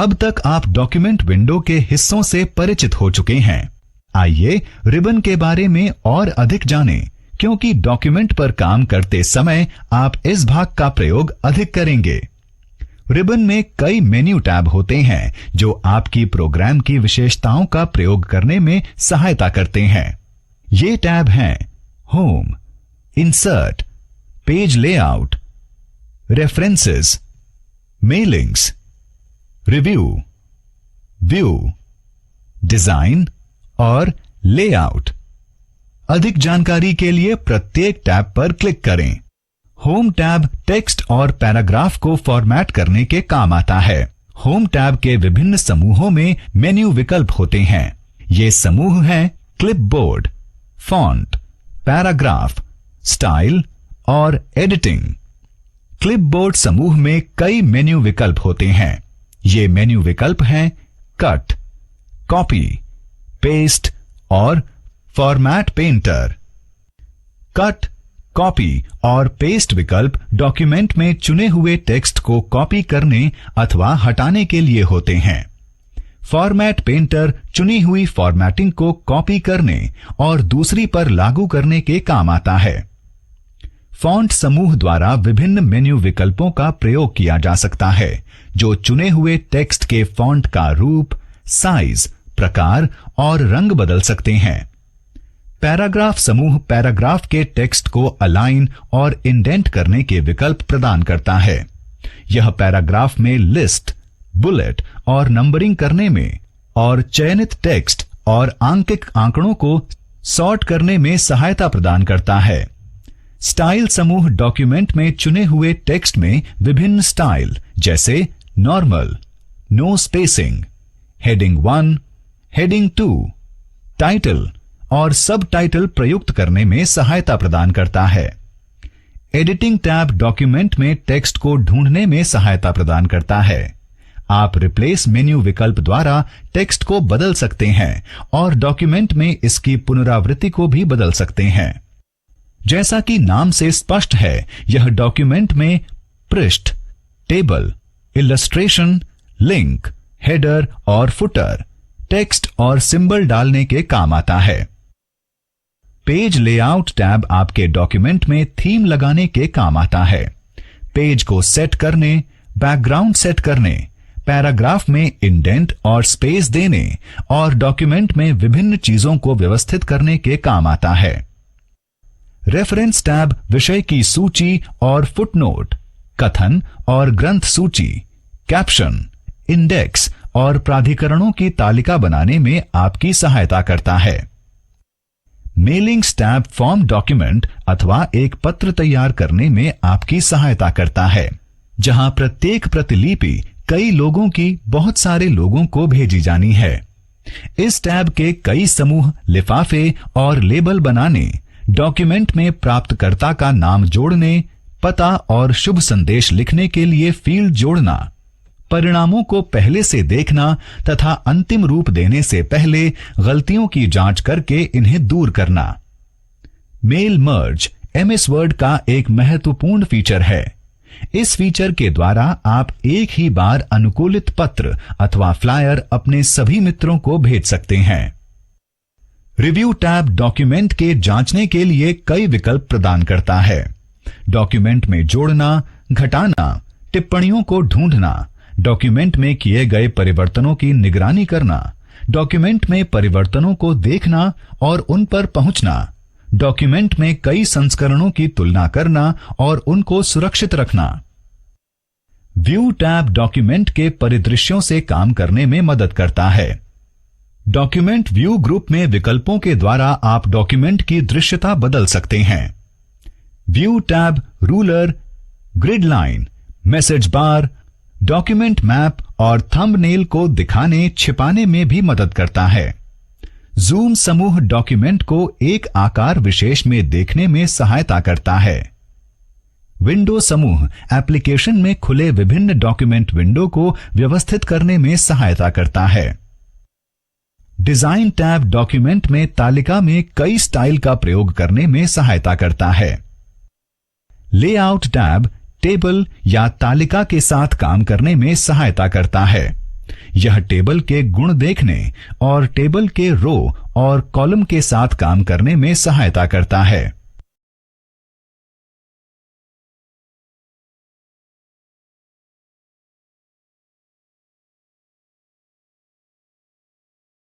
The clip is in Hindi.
अब तक आप डॉक्यूमेंट विंडो के हिस्सों से परिचित हो चुके हैं। आइए रिबन के बारे में और अधिक जानें, क्योंकि डॉक्यूमेंट पर काम करते समय आप इस भाग का प्रयोग अधिक करेंगे। रिबन में कई मेन्यू टैब होते हैं जो आपकी प्रोग्राम की विशेषताओं का प्रयोग करने में सहायता करते हैं। ये टैब हैं home, insert, page layout, references, mailings, review, view, design और लेआउट। अधिक जानकारी के लिए प्रत्येक टैब पर क्लिक करें। होम टैब टेक्स्ट और पैराग्राफ को फॉर्मेट करने के काम आता है। होम टैब के विभिन्न समूहों में मेन्यू विकल्प होते हैं। ये समूह हैं क्लिपबोर्ड, फॉन्ट, पैराग्राफ, स्टाइल और एडिटिंग। क्लिपबोर्ड समूह में कई मेन्यू विकल्प होते हैं। ये मेन्यू विकल्प हैं कट, कॉपी, पेस्ट और फॉर्मेट पेंटर। कट, कॉपी और पेस्ट विकल्प डॉक्यूमेंट में चुने हुए टेक्स्ट को कॉपी करने अथवा हटाने के लिए होते हैं। फॉर्मेट पेंटर चुनी हुई फॉर्मेटिंग को कॉपी करने और दूसरी पर लागू करने के काम आता है। फॉन्ट समूह द्वारा विभिन्न मेन्यू विकल्पों का प्रयोग किया जा सकता है जो चुने हुए टेक्स्ट के फॉन्ट का रूप, साइज, प्रकार और रंग बदल सकते हैं। पैराग्राफ समूह पैराग्राफ के टेक्स्ट को अलाइन और इंडेंट करने के विकल्प प्रदान करता है। यह पैराग्राफ में लिस्ट, बुलेट और नंबरिंग करने में और चयनित टेक्स्ट और आंकिक आंकड़ों को सॉर्ट करने में सहायता प्रदान करता है। स्टाइल समूह डॉक्यूमेंट में चुने हुए टेक्स्ट में विभिन्न स्टाइल जैसे normal, no spacing, heading 1, heading 2, title और सब टाइटल प्रयुक्त करने में सहायता प्रदान करता है। एडिटिंग टैब डॉक्यूमेंट में टेक्स्ट को ढूंढने में सहायता प्रदान करता है। आप रिप्लेस मेन्यू विकल्प द्वारा टेक्स्ट को बदल सकते हैं और डॉक्यूमेंट में इसकी पुनरावृत्ति को भी बदल सकते हैं। जैसा कि नाम से स्पष्ट है, यह डॉक्यूमेंट में पृष्ठ, टेबल, इलस्ट्रेशन, लिंक, हेडर और फुटर, टेक्स्ट और सिंबल डालने के काम आता है। पेज लेआउट टैब आपके डॉक्यूमेंट में थीम लगाने के काम आता है। पेज को सेट करने, बैकग्राउंड सेट करने, पैराग्राफ में इंडेंट और स्पेस देने और डॉक्यूमेंट में विभिन्न चीजों को व्यवस्थित करने के काम आता है। रेफरेंस टैब विषय की सूची और फुटनोट, कथन और ग्रंथ सूची, कैप्शन, इंडेक्स और प्राधिकरणों की तालिका बनाने में आपकी सहायता करता है। मेलिंग्स टैब फॉर्म डॉक्यूमेंट अथवा एक पत्र तैयार करने में आपकी सहायता करता है, जहां प्रत्येक प्रतिलिपि कई लोगों की बहुत सारे लोगों को भेजी जानी है। इस टैब के कई समूह लिफाफे और लेबल बनाने, डॉक्यूमेंट में प्राप्तकर्ता का नाम जोड़ने, पता और शुभ संदेश लिखने के लिए फील्ड जोड़ना, परिणामों को पहले से देखना तथा अंतिम रूप देने से पहले गलतियों की जांच करके इन्हें दूर करना। मेल मर्ज एमएस वर्ड का एक महत्वपूर्ण फीचर है। इस फीचर के द्वारा आप एक ही बार अनुकूलित पत्र अथवा फ्लायर अपने सभी मित्रों को भेज सकते हैं। रिव्यू टैब डॉक्यूमेंट के जांचने के लिए कई विकल्प प्रदान करता है। डॉक्यूमेंट में जोड़ना, घटाना, टिप्पणियों को ढूंढना, डॉक्यूमेंट में किए गए परिवर्तनों की निगरानी करना, डॉक्यूमेंट में परिवर्तनों को देखना और उन पर पहुंचना, डॉक्यूमेंट में कई संस्करणों की तुलना करना और उनको सुरक्षित रखना। व्यू टैब डॉक्यूमेंट के परिदृश्यों से काम करने में मदद करता है। डॉक्यूमेंट व्यू ग्रुप में विकल्पों के द्वारा आप डॉक्यूमेंट की दृश्यता बदल सकते हैं। View tab ruler, grid line, message bar, document map और थंबनेल को दिखाने छिपाने में भी मदद करता है। जूम समूह डॉक्यूमेंट को एक आकार विशेष में देखने में सहायता करता है। विंडो समूह एप्लीकेशन में खुले विभिन्न डॉक्यूमेंट विंडो को व्यवस्थित करने में सहायता करता है। डिजाइन टैब डॉक्यूमेंट में तालिका में कई स्टाइल का प्रयोग करने में सहायता करता है। लेआउट टैब टेबल या तालिका के साथ काम करने में सहायता करता है। यह टेबल के गुण देखने और टेबल के रो और कॉलम के साथ काम करने में सहायता करता है।